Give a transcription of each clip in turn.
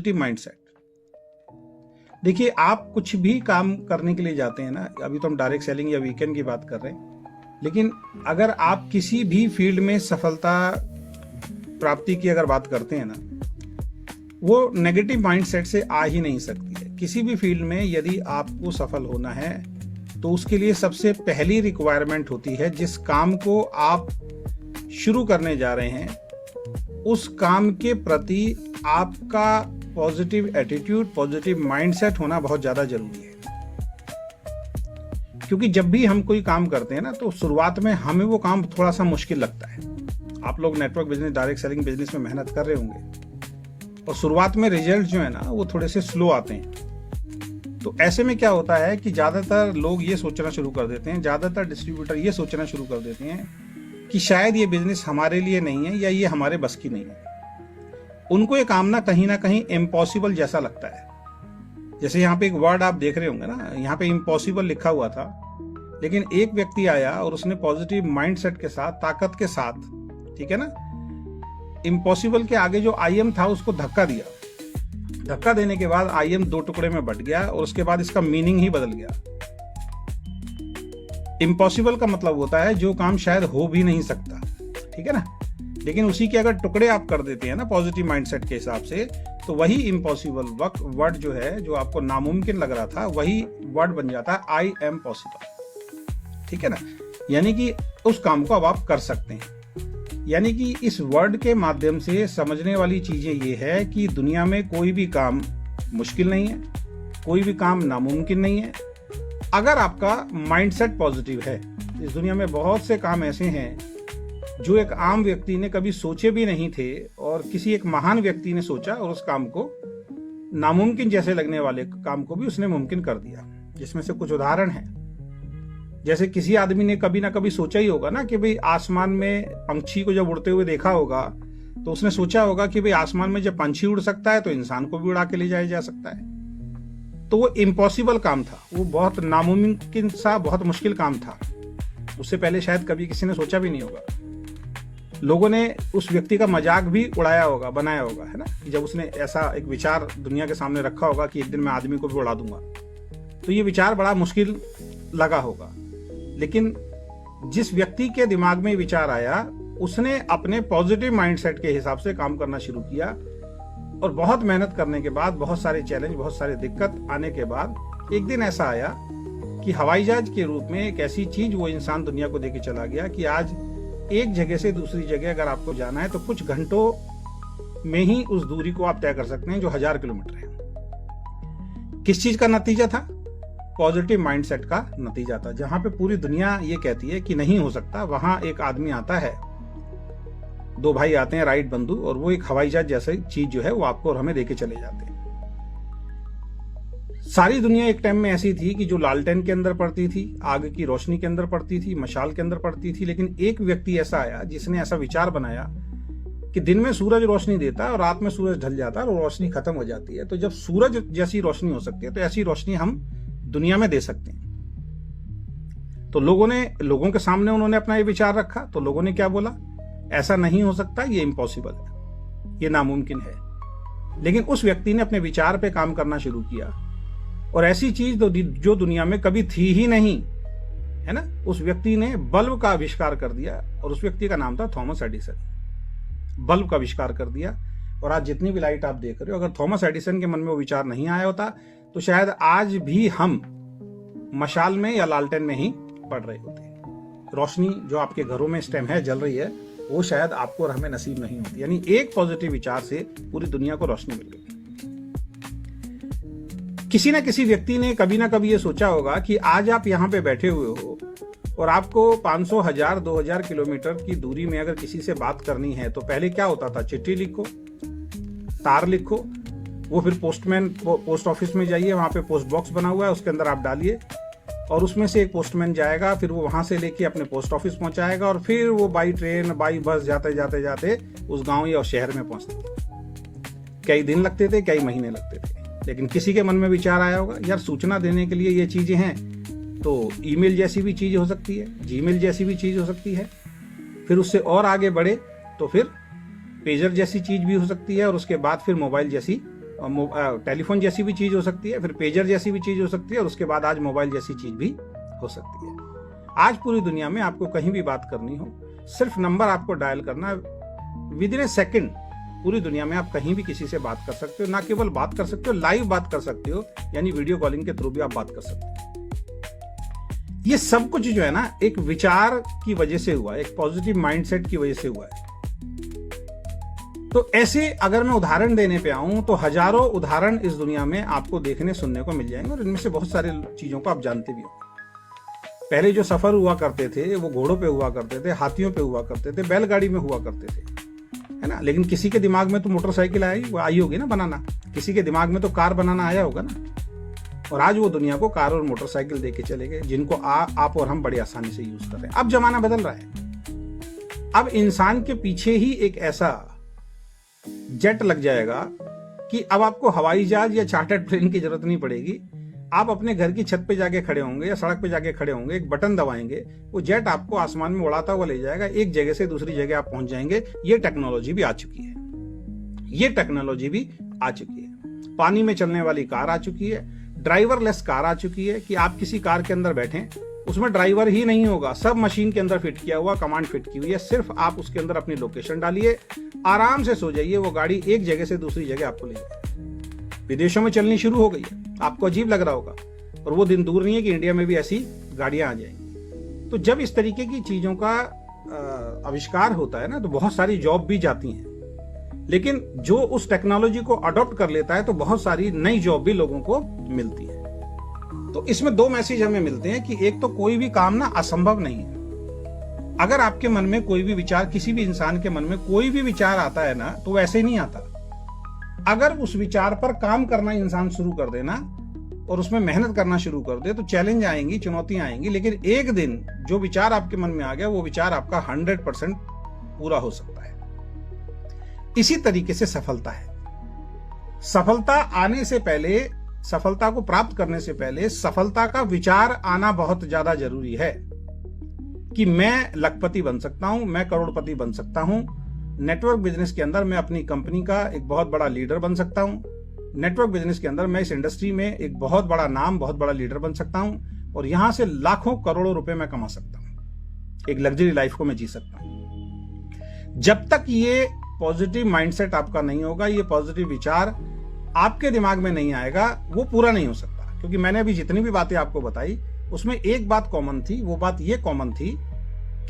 Positive mindset. देखिए, आप कुछ भी काम करने के लिए जाते हैं ना, अभी तो हम डायरेक्ट सेलिंग या वीकेंड की बात कर रहे हैं, लेकिन अगर आप किसी भी फील्ड में सफलता प्राप्ति की अगर बात करते हैं ना, वो नेगेटिव माइंडसेट से आ ही नहीं सकती है। किसी भी फील्ड में यदि आपको सफल होना है तो उसके लिए सबसे पहली रिक्वायरमेंट होती है, जिस काम को आप शुरू करने जा रहे हैं उस काम के प्रति आपका पॉजिटिव एटीट्यूड, पॉजिटिव माइंडसेट होना बहुत ज्यादा जरूरी है। क्योंकि जब भी हम कोई काम करते हैं ना, तो शुरुआत में हमें वो काम थोड़ा सा मुश्किल लगता है। आप लोग network business, direct selling business में मेहनत कर रहे होंगे और शुरुआत में रिजल्ट जो है ना वो थोड़े से स्लो आते हैं। तो ऐसे में क्या होता है कि ज्यादातर लोग ये सोचना शुरू कर देते हैं, ज्यादातर डिस्ट्रीब्यूटर ये सोचना शुरू कर देते हैं कि शायद ये बिजनेस हमारे लिए नहीं है या ये हमारे बस की नहीं है। उनको ये काम ना कहीं इम्पॉसिबल जैसा लगता है। जैसे यहाँ पे एक वर्ड आप देख रहे होंगे ना, यहाँ पे इम्पॉसिबल लिखा हुआ था, लेकिन एक व्यक्ति आया और उसने पॉजिटिव माइंडसेट के साथ, ताकत के साथ, ठीक है ना, इम्पॉसिबल के आगे जो आईएम था उसको धक्का दिया। धक्का देने के बाद आईएम 2 टुकड़े में बट गया और उसके बाद इसका मीनिंग ही बदल गया। इम्पॉसिबल का मतलब होता है जो काम शायद हो भी नहीं सकता, ठीक है ना, लेकिन उसी के अगर टुकड़े आप कर देते हैं ना पॉजिटिव माइंडसेट के हिसाब से, तो वही इम्पॉसिबल वर्ड जो है, जो आपको नामुमकिन लग रहा था, वही वर्ड बन जाता है आई एम पॉसिबल, ठीक है ना। यानी कि उस काम को अब आप कर सकते हैं। यानी कि इस वर्ड के माध्यम से समझने वाली चीजें ये है कि दुनिया में कोई भी काम मुश्किल नहीं है, कोई भी काम नामुमकिन नहीं है, अगर आपका माइंडसेट पॉजिटिव है। इस दुनिया में बहुत से काम ऐसे हैं जो एक आम व्यक्ति ने कभी सोचे भी नहीं थे और किसी एक महान व्यक्ति ने सोचा और उस काम को, नामुमकिन जैसे लगने वाले काम को भी उसने मुमकिन कर दिया। जिसमें से कुछ उदाहरण हैं, जैसे किसी आदमी ने कभी ना कभी सोचा ही होगा ना कि भाई आसमान में पंछी को जब उड़ते हुए देखा होगा तो उसने सोचा होगा कि भाई आसमान में जब पंछी उड़ सकता है तो इंसान को भी उड़ा के ले जाया जा सकता है। तो वो इम्पॉसिबल काम था, वो बहुत नामुमकिन सा, बहुत मुश्किल काम था। उससे पहले शायद कभी किसी ने सोचा भी नहीं होगा। लोगों ने उस व्यक्ति का मजाक भी उड़ाया होगा, बनाया होगा, है ना, कि जब उसने ऐसा एक विचार दुनिया के सामने रखा होगा कि एक दिन मैं आदमी को भी उड़ा दूंगा, तो ये विचार बड़ा मुश्किल लगा होगा। लेकिन जिस व्यक्ति के दिमाग में विचार आया, उसने अपने पॉजिटिव माइंडसेट के हिसाब से काम करना शुरू किया और बहुत मेहनत करने के बाद, बहुत सारे चैलेंज, बहुत सारे दिक्कत आने के बाद एक दिन ऐसा आया कि हवाई जहाज के रूप में एक ऐसी चीज वो इंसान दुनिया को देके चला गया कि आज एक जगह से दूसरी जगह अगर आपको जाना है तो कुछ घंटों में ही उस दूरी को आप तय कर सकते हैं जो 1000 किलोमीटर है। किस चीज का नतीजा था? पॉजिटिव माइंडसेट का नतीजा था। जहां पे पूरी दुनिया ये कहती है कि नहीं हो सकता, वहां एक आदमी आता है, 2 भाई आते हैं राइट बंधु, और वो एक हवाई जहाज जैसी चीज जो है वो आपको और हमें देके चले जाते हैं। सारी दुनिया एक टाइम में ऐसी थी कि जो लालटेन के अंदर पड़ती थी, आग की रोशनी के अंदर पड़ती थी, मशाल के अंदर पड़ती थी, लेकिन एक व्यक्ति ऐसा आया जिसने ऐसा विचार बनाया कि दिन में सूरज रोशनी देता है और रात में सूरज ढल जाता है और रोशनी खत्म हो जाती है। तो जब सूरज जैसी रोशनी हो सकती है तो ऐसी रोशनी हम दुनिया में दे सकते हैं। तो लोगों के सामने उन्होंने अपना ये विचार रखा, तो लोगों ने क्या बोला? ऐसा नहीं हो सकता, ये इम्पॉसिबल है, ये नामुमकिन है। लेकिन उस व्यक्ति ने अपने विचार पे काम करना शुरू किया और ऐसी चीज जो दुनिया में कभी थी ही नहीं, है ना, उस व्यक्ति ने बल्ब का आविष्कार कर दिया और उस व्यक्ति का नाम था थॉमस एडिसन। बल्ब का आविष्कार कर दिया और आज जितनी भी लाइट आप देख रहे हो, अगर थॉमस एडिसन के मन में वो विचार नहीं आया होता तो शायद आज भी हम मशाल में या लालटेन में ही पड़ रहे होते। रोशनी जो आपके घरों में इस टाइम है जल रही है, वो शायद आपको और हमें नसीब नहीं होती। यानी एक पॉजिटिव विचार से पूरी दुनिया को रोशनी मिल गई। किसी ना किसी व्यक्ति ने कभी ना कभी ये सोचा होगा कि आज आप यहाँ पे बैठे हुए हो और आपको 500, 1000, 2000 किलोमीटर की दूरी में अगर किसी से बात करनी है तो पहले क्या होता था? चिट्ठी लिखो, तार लिखो, वो फिर पोस्ट ऑफिस में जाइए, वहां पे पोस्ट बॉक्स बना हुआ है, उसके अंदर आप डालिए और उसमें से एक पोस्टमैन जाएगा, फिर वो वहां से लेके अपने पोस्ट ऑफिस पहुंचाएगा और फिर वो बाई ट्रेन, बाई बस जाते जाते जाते उस गांव या शहर में पहुंचते। कई दिन लगते थे, कई महीने लगते थे, लेकिन किसी के मन में विचार आया होगा, यार सूचना देने के लिए ये चीजें हैं तो ईमेल जैसी भी चीज हो सकती है, जीमेल जैसी भी चीज हो सकती है, फिर उससे और आगे बढ़े तो फिर पेजर जैसी चीज भी हो सकती है और उसके बाद फिर मोबाइल जैसी टेलीफोन जैसी भी चीज हो सकती है, फिर पेजर जैसी भी चीज हो सकती है, और उसके बाद आज मोबाइल जैसी चीज भी हो सकती है। आज पूरी दुनिया में आपको कहीं भी बात करनी हो, सिर्फ नंबर आपको डायल करना, विद इन ए सेकेंड पूरी दुनिया में आप कहीं भी किसी से बात कर सकते हो। ना केवल बात कर सकते हो, लाइव बात कर सकते हो, यानी वीडियो कॉलिंग के थ्रू भी आप बात कर सकते हो। ये सब कुछ जो है ना, एक विचार की वजह से हुआ है, एक पॉजिटिव माइंडसेट की वजह से हुआ है। तो ऐसे अगर मैं उदाहरण देने पे आऊं तो हजारों उदाहरण इस दुनिया में आपको देखने सुनने को मिल जाएंगे, और इनमें से बहुत सारे चीजों को आप जानते भी होंगे। पहले जो सफर हुआ करते थे वो घोड़ों पे हुआ करते थे, हाथियों पे हुआ करते थे, बैलगाड़ी में हुआ करते थे, है ना। लेकिन किसी के दिमाग में तो मोटरसाइकिल आई होगी ना बनाना, किसी के दिमाग में तो कार बनाना आया होगा ना, और आज वो दुनिया को कार और मोटरसाइकिल देके चले गए, जिनको आप और हम बड़ी आसानी से यूज कर रहे हैं। अब जमाना बदल रहा है। अब इंसान के पीछे ही एक ऐसा जेट लग जाएगा कि अब आपको हवाई जहाज या चार्टर्ड प्लेन की जरूरत नहीं पड़ेगी। आप अपने घर की छत पे जाके खड़े होंगे या सड़क पे जाके खड़े होंगे, एक बटन दबाएंगे, वो जेट आपको आसमान में उड़ाता हुआ ले जाएगा, एक जगह से दूसरी जगह आप पहुंच जाएंगे। ये टेक्नोलॉजी भी आ चुकी है, ये टेक्नोलॉजी भी आ चुकी है। पानी में चलने वाली कार आ चुकी है, ड्राइवरलेस कार आ चुकी है कि आप किसी कार के अंदर बैठें, उसमें ड्राइवर ही नहीं होगा, सब मशीन के अंदर फिट किया हुआ, कमांड फिट की हुई है, सिर्फ आप उसके अंदर अपनी लोकेशन डालिए, आराम से सो जाइए, वो गाड़ी एक जगह से दूसरी जगह आपको ले जाए। विदेशों में चलनी शुरू हो गई है, आपको अजीब लग रहा होगा, और वो दिन दूर नहीं है कि इंडिया में भी ऐसी गाड़ियां आ जाएंगी। तो जब इस तरीके की चीजों का आविष्कार होता है ना, तो बहुत सारी जॉब भी जाती हैं, लेकिन जो उस टेक्नोलॉजी को अडॉप्ट कर लेता है तो बहुत सारी नई जॉब भी लोगों को मिलती है। तो इसमें दो मैसेज हमें मिलते हैं कि एक तो कोई भी काम ना असंभव नहीं है। अगर आपके मन में कोई भी विचार, किसी भी इंसान के मन में कोई भी विचार आता है ना, तो वैसे नहीं आता। अगर उस विचार पर काम करना इंसान शुरू कर देना और उसमें मेहनत करना शुरू कर दे, तो चैलेंज आएंगी, चुनौतियां आएंगी, लेकिन एक दिन जो विचार आपके मन में आ गया, वो विचार आपका 100% पूरा हो सकता है। इसी तरीके से सफलता है। सफलता आने से पहले, सफलता को प्राप्त करने से पहले सफलता का विचार आना बहुत ज्यादा जरूरी है कि मैं लखपति बन सकता हूं, मैं करोड़पति बन सकता हूं, नेटवर्क बिजनेस के अंदर मैं अपनी कंपनी का एक बहुत बड़ा लीडर बन सकता हूं, नेटवर्क बिजनेस के अंदर मैं इस इंडस्ट्री में एक बहुत बड़ा नाम, बहुत बड़ा लीडर बन सकता हूं, और यहां से लाखों करोड़ों रुपए मैं कमा सकता हूं, एक लग्जरी लाइफ को मैं जी सकता हूं। जब तक ये पॉजिटिव माइंडसेट आपका नहीं होगा, ये पॉजिटिव विचार आपके दिमाग में नहीं आएगा, वो पूरा नहीं हो सकता। क्योंकि मैंने अभी जितनी भी बातें आपको बताई, उसमें एक बात कॉमन थी, वो बात ये कॉमन थी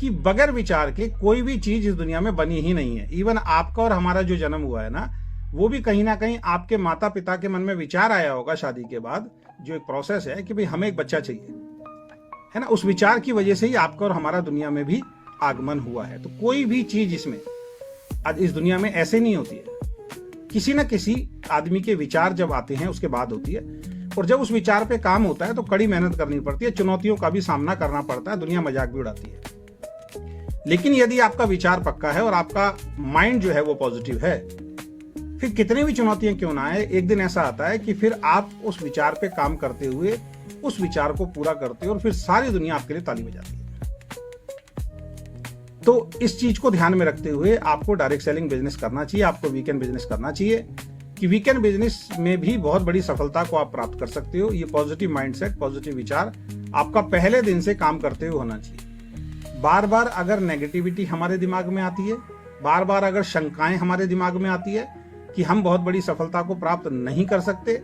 कि बगैर विचार के कोई भी चीज इस दुनिया में बनी ही नहीं है। इवन आपका और हमारा जो जन्म हुआ है ना, वो भी कहीं ना कहीं आपके माता पिता के मन में विचार आया होगा शादी के बाद, जो एक प्रोसेस है कि भाई हमें एक बच्चा चाहिए, है ना। उस विचार की वजह से ही आपका और हमारा दुनिया में भी आगमन हुआ है। तो कोई भी चीज इसमें आज इस दुनिया में ऐसे नहीं होती है, किसी न किसी आदमी के विचार जब आते हैं उसके बाद होती है, और जब उस विचार पे काम होता है तो कड़ी मेहनत करनी पड़ती है, चुनौतियों का भी सामना करना पड़ता है, दुनिया मजाक भी उड़ाती है। लेकिन यदि आपका विचार पक्का है और आपका माइंड जो है वो पॉजिटिव है, फिर कितनी भी चुनौतियां क्यों ना आए, एक दिन ऐसा आता है कि फिर आप उस विचार पे काम करते हुए उस विचार को पूरा करते हो, और फिर सारी दुनिया आपके लिए ताली बजाती है। तो इस चीज को ध्यान में रखते हुए आपको डायरेक्ट सेलिंग बिजनेस करना चाहिए, आपको वीकेंड बिजनेस करना चाहिए, कि वीकेंड बिजनेस में भी बहुत बड़ी सफलता को आप प्राप्त कर सकते हो। ये पॉजिटिव माइंडसेट, पॉजिटिव विचार आपका पहले दिन से काम करते हुए होना चाहिए। बार बार अगर नेगेटिविटी हमारे दिमाग में आती है, बार बार अगर शंकाएं हमारे दिमाग में आती है कि हम बहुत बड़ी सफलता को प्राप्त नहीं कर सकते,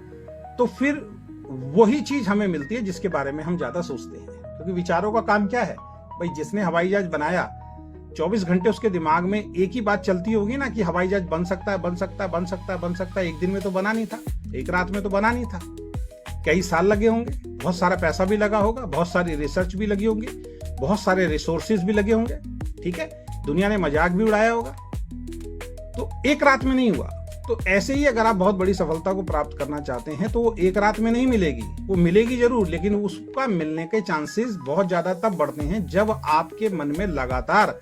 तो फिर वही चीज हमें मिलती है जिसके बारे में हम ज्यादा सोचते हैं। क्योंकि विचारों का काम क्या है भाई, जिसने हवाई जहाज बनाया 24 घंटे उसके दिमाग में एक ही बात चलती होगी ना कि हवाई जहाज बन सकता है, बन सकता है, बन सकता है, बन सकता है। एक दिन में तो बना नहीं था, एक रात में तो बना नहीं था, कई साल लगे होंगे, बहुत सारा पैसा भी लगा होगा, बहुत सारी रिसर्च भी लगी होंगी, बहुत सारे रिसोर्सेज भी लगे होंगे, ठीक है, दुनिया ने मजाक भी उड़ाया होगा, तो एक रात में नहीं हुआ। तो ऐसे ही अगर आप बहुत बड़ी सफलता को प्राप्त करना चाहते हैं तो वो एक रात में नहीं मिलेगी, वो मिलेगी जरूर, लेकिन उसका मिलने के चांसेस बहुत ज्यादा तब बढ़ते हैं जब आपके मन में लगातार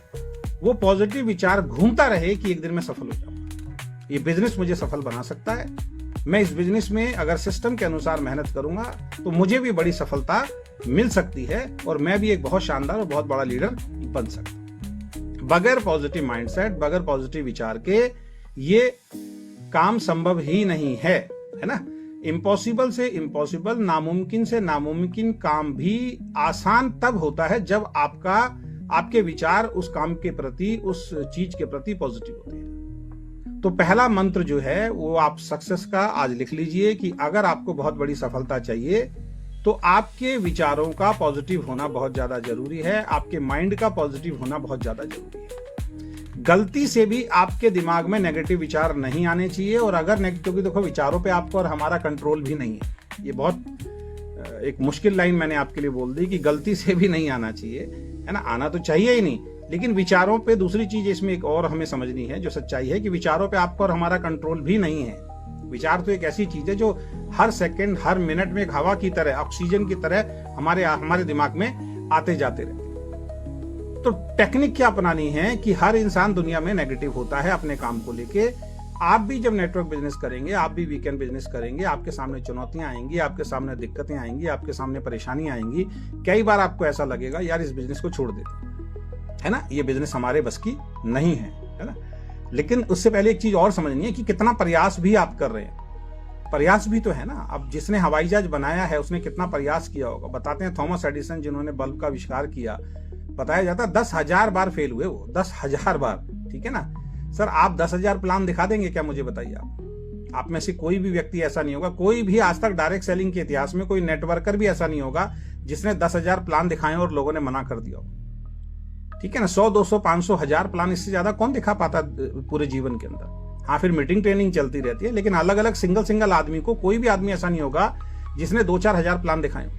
वो पॉजिटिव विचार घूमता रहे कि एक दिन मैं सफल हो जाऊंगा, ये बिजनेस मुझे सफल बना सकता है, मैं इस बिजनेस में अगर सिस्टम के अनुसार मेहनत करूंगा तो मुझे भी बड़ी सफलता मिल सकती है, और मैं भी एक बहुत शानदार और बहुत बड़ा लीडर बन सकता। बगैर पॉजिटिव माइंडसेट, बगैर पॉजिटिव विचार के ये काम संभव ही नहीं है। है ना। इम्पॉसिबल से इम्पॉसिबल, नामुमकिन से नामुमकिन काम भी आसान तब होता है जब आपके विचार उस काम के प्रति, उस चीज के प्रति पॉजिटिव होते हैं। तो पहला मंत्र जो है वो आप सक्सेस का आज लिख लीजिए कि अगर आपको बहुत बड़ी सफलता चाहिए तो आपके विचारों का पॉजिटिव होना बहुत ज्यादा जरूरी है, आपके माइंड का पॉजिटिव होना बहुत ज्यादा जरूरी है। गलती से भी आपके दिमाग में नेगेटिव विचार नहीं आने चाहिए, और अगर क्योंकि देखो विचारों पे आपको और हमारा कंट्रोल भी नहीं है। ये बहुत एक मुश्किल लाइन मैंने आपके लिए बोल दी कि गलती से भी नहीं आना चाहिए, है ना। आना तो चाहिए ही नहीं, लेकिन विचारों पे दूसरी चीज इसमें एक और हमें समझनी है, जो सच्चाई है कि विचारों पे आपको और हमारा कंट्रोल भी नहीं है। विचार तो एक ऐसी चीज है जो हर सेकंड, हर मिनट में एक हवा की तरह, ऑक्सीजन की तरह हमारे दिमाग में आते जाते रहते हैं। तो टेक्निक क्या अपनानी है कि हर इंसान दुनिया में नेगेटिव होता है अपने काम को लेके। आप भी जब नेटवर्क बिजनेस करेंगे, आप भी वीकेंड बिजनेस करेंगे, आपके सामने चुनौतियां आएंगी, आपके सामने दिक्कतें आएंगी, आपके सामने परेशानी आएंगी। कई बार आपको ऐसा लगेगा यार इस बिजनेस को छोड़ देते, है ना, ये बिजनेस हमारे बस की नहीं है ना। लेकिन उससे पहले एक चीज और समझनी है कि कितना प्रयास भी आप कर रहे हैं। प्रयास भी तो है ना। अब जिसने हवाई जहाज बनाया है उसने कितना प्रयास किया होगा। बताते हैं थॉमस एडिसन जिन्होंने बल्ब का आविष्कार किया, बताया जाता 10,000 बार फेल हुए वो, 10,000 बार, ठीक है ना। सर आप 10,000 प्लान दिखा देंगे क्या, मुझे बताइए। आप में से कोई भी व्यक्ति ऐसा नहीं होगा, कोई भी आज तक डायरेक्ट सेलिंग के इतिहास में कोई नेटवर्कर भी ऐसा नहीं होगा जिसने 10,000 प्लान दिखाए और लोगों ने मना कर दिया हो, ठीक है ना। 100, 200, 500, 1000 प्लान, इससे ज्यादा कौन दिखा पाता पूरे जीवन के अंदर। हाँ, फिर मीटिंग ट्रेनिंग चलती रहती है, लेकिन अलग अलग सिंगल आदमी को, कोई भी आदमी ऐसा नहीं होगा जिसने 2-4 हजार प्लान दिखाए।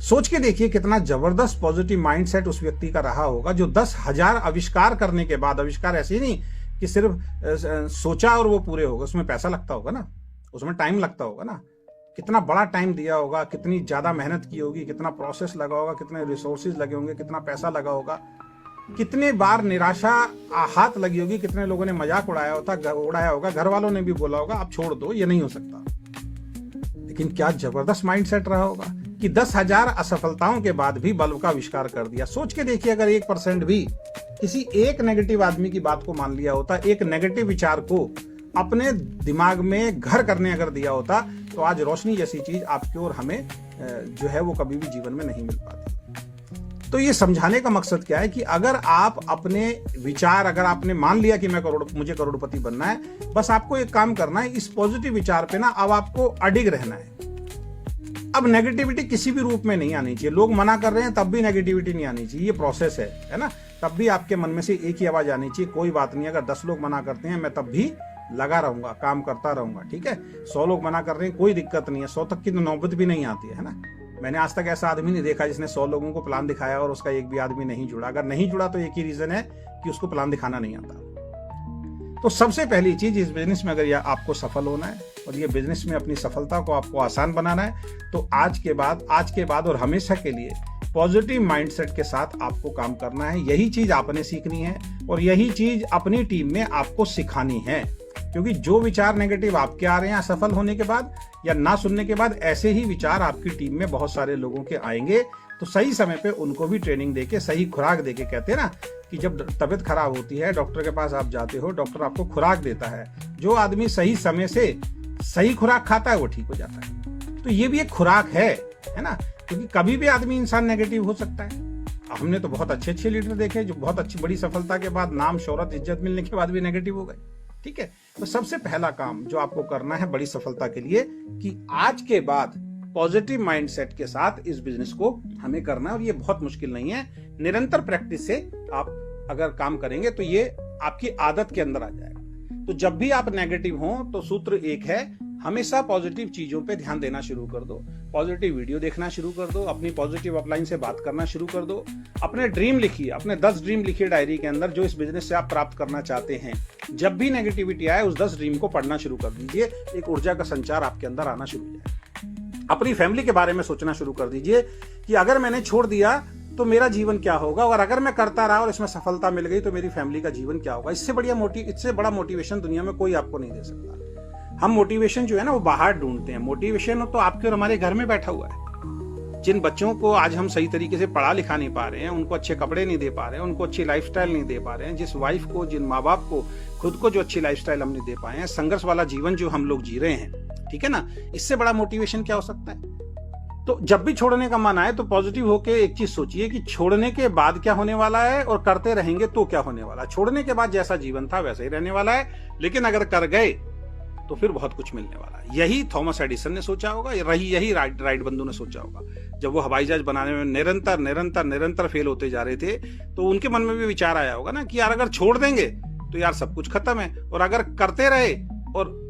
सोच के देखिए कितना जबरदस्त पॉजिटिव माइंडसेट उस व्यक्ति का रहा होगा जो 10,000 आविष्कार करने के बाद, आविष्कार ऐसे ही नहीं कि सिर्फ सोचा और वो पूरे होगा, उसमें पैसा लगता होगा ना, उसमें टाइम लगता होगा ना। कितना बड़ा टाइम दिया होगा, कितनी ज्यादा मेहनत की होगी, कितना प्रोसेस लगा होगा, कितने रिसोर्सेज लगे होंगे, कितना पैसा लगा होगा, कितने बार निराशा हाथ लगी होगी, कितने लोगों ने मजाक उड़ाया होगा, घर वालों ने भी बोला होगा आप छोड़ दो, ये नहीं हो सकता। लेकिन क्या जबरदस्त माइंडसेट रहा होगा कि 10,000 असफलताओं के बाद भी बल्ब का आविष्कार कर दिया। सोच के देखिए अगर 1% भी किसी एक नेगेटिव आदमी की बात को मान लिया होता, एक नेगेटिव विचार को अपने दिमाग में घर करने अगर दिया होता, तो आज रोशनी जैसी चीज आपकी और हमें जो है वो कभी भी जीवन में नहीं मिल पाती। तो ये समझाने का मकसद क्या है कि अगर आप अपने विचार, अगर आपने मान लिया कि मुझे करोड़पति बनना है, बस आपको एक काम करना है, इस पॉजिटिव विचार पे ना अब आपको अडिग रहना है। अब नेगेटिविटी किसी भी रूप में नहीं आनी चाहिए। लोग मना कर रहे हैं तब भी नेगेटिविटी नहीं आनी चाहिए, ये प्रोसेस है ना। तब भी आपके मन में से एक ही आवाज आनी चाहिए, कोई बात नहीं, अगर 10 लोग मना करते हैं मैं तब भी लगा रहूंगा, काम करता रहूंगा, ठीक है। 100 लोग मना कर रहे हैं, कोई दिक्कत नहीं है, 100 तक की तो नौबत भी नहीं आती है ना। मैंने आज तक ऐसा आदमी नहीं देखा जिसने 100 लोगों को प्लान दिखाया और उसका एक भी आदमी नहीं जुड़ा। अगर नहीं जुड़ा तो एक ही रीजन है कि उसको प्लान दिखाना नहीं आता। तो सबसे पहली चीज इस बिजनेस में अगर आपको सफल होना है और ये बिजनेस में अपनी सफलता को आपको आसान बनाना है, तो आज के बाद और हमेशा के लिए पॉजिटिव माइंडसेट के साथ आपको काम करना है। यही चीज आपने सीखनी है और यही चीज अपनी टीम में आपको सिखानी है, क्योंकि जो विचार नेगेटिव आपके आ रहे हैं असफल होने के बाद या ना सुनने के बाद, ऐसे ही विचार आपकी टीम में बहुत सारे लोगों के आएंगे। तो सही समय पे उनको भी ट्रेनिंग देके, सही खुराक देके, कहते हैं ना कि जब तबीयत खराब होती है डॉक्टर के पास आप जाते हो, डॉक्टर आपको खुराक देता है। जो आदमी सही समय से सही खुराक खाता है वो ठीक हो जाता है। तो ये भी एक खुराक है ना, क्योंकि कभी भी आदमी इंसान नेगेटिव हो सकता है। हमने तो बहुत अच्छे लीडर देखे जो बहुत अच्छी बड़ी सफलता के बाद, नाम शोहरत इज्जत मिलने के बाद भी नेगेटिव हो गए, ठीक है। तो सबसे पहला काम जो आपको करना है बड़ी सफलता के लिए, कि आज के बाद पॉजिटिव माइंडसेट के साथ इस बिजनेस को हमें करना है। और ये बहुत मुश्किल नहीं है, निरंतर प्रैक्टिस से आप अगर काम करेंगे तो ये आपकी आदत के अंदर आ जाएगा। तो जब भी आप नेगेटिव हो तो सूत्र एक है, हमेशा पॉजिटिव चीजों पे ध्यान देना शुरू कर दो, पॉजिटिव वीडियो देखना शुरू कर दो, अपनी पॉजिटिव अपलाइन से बात करना शुरू कर दो, अपने ड्रीम लिखिए, अपने 10 ड्रीम लिखिए डायरी के अंदर जो इस बिजनेस से आप प्राप्त करना चाहते हैं। जब भी नेगेटिविटी आए उस 10 ड्रीम को पढ़ना शुरू कर दीजिए, एक ऊर्जा का संचार आपके अंदर आना शुरू हो जाए। अपनी फैमिली के बारे में सोचना शुरू कर दीजिए कि अगर मैंने छोड़ दिया तो मेरा जीवन क्या होगा, और अगर मैं करता रहा और इसमें सफलता मिल गई तो मेरी फैमिली का जीवन क्या होगा। इससे बड़ा मोटिवेशन दुनिया में कोई आपको नहीं दे सकता। हम मोटिवेशन जो है ना वो बाहर ढूंढते हैं, मोटिवेशन तो आपके और हमारे घर में बैठा हुआ है। जिन बच्चों को आज हम सही तरीके से पढ़ा लिखा नहीं पा रहे हैं, उनको अच्छे कपड़े नहीं दे पा रहे हैं, उनको अच्छी लाइफस्टाइल नहीं दे पा रहे हैं, जिस वाइफ को, जिन माँ बाप को खुद को जो अच्छी लाइफस्टाइल हम नहीं दे पाए हैं, संघर्ष वाला जीवन जो हम लोग जी रहे हैं, ठीक है ना। इससे बड़ा मोटिवेशन क्या हो सकता है। तो जब भी छोड़ने का मन आए तो पॉजिटिव होके एक चीज सोचिए कि छोड़ने के बाद क्या होने वाला है और करते रहेंगे तो क्या होने वाला है। छोड़ने के बाद जैसा जीवन था वैसा ही रहने वाला है, लेकिन अगर कर गए तो फिर बहुत कुछ मिलने वाला है। यही थॉमस एडिसन ने सोचा होगा, यही राइट बंधु ने सोचा होगा। जब वो हवाई जहाज बनाने में निरंतर फेल होते जा रहे थे, तो उनके मन में भी विचार आया होगा ना कि यार अगर छोड़ देंगे तो यार सब कुछ खत्म है, और अगर करते रहे और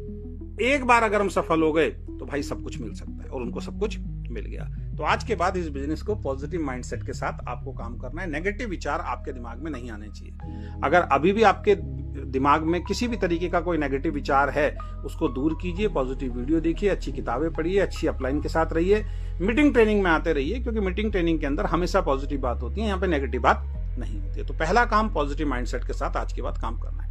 एक बार अगर हम सफल हो गए तो भाई सब कुछ मिल सकता है, और उनको सब कुछ मिल गया। तो आज के बाद इस बिजनेस को पॉजिटिव माइंडसेट के साथ आपको काम करना है। नेगेटिव विचार आपके दिमाग में नहीं आने चाहिए। अगर अभी भी आपके दिमाग में किसी भी तरीके का कोई नेगेटिव विचार है, उसको दूर कीजिए, पॉजिटिव वीडियो देखिए, अच्छी किताबें पढ़िए, अच्छी अपलाइन के साथ रहिए, मीटिंग ट्रेनिंग में आते रहिए, क्योंकि मीटिंग ट्रेनिंग के अंदर हमेशा पॉजिटिव बात होती है, यहाँ पे नेगेटिव बात नहीं होती है। तो पहला काम पॉजिटिव माइंडसेट के साथ आज के बाद काम करना है।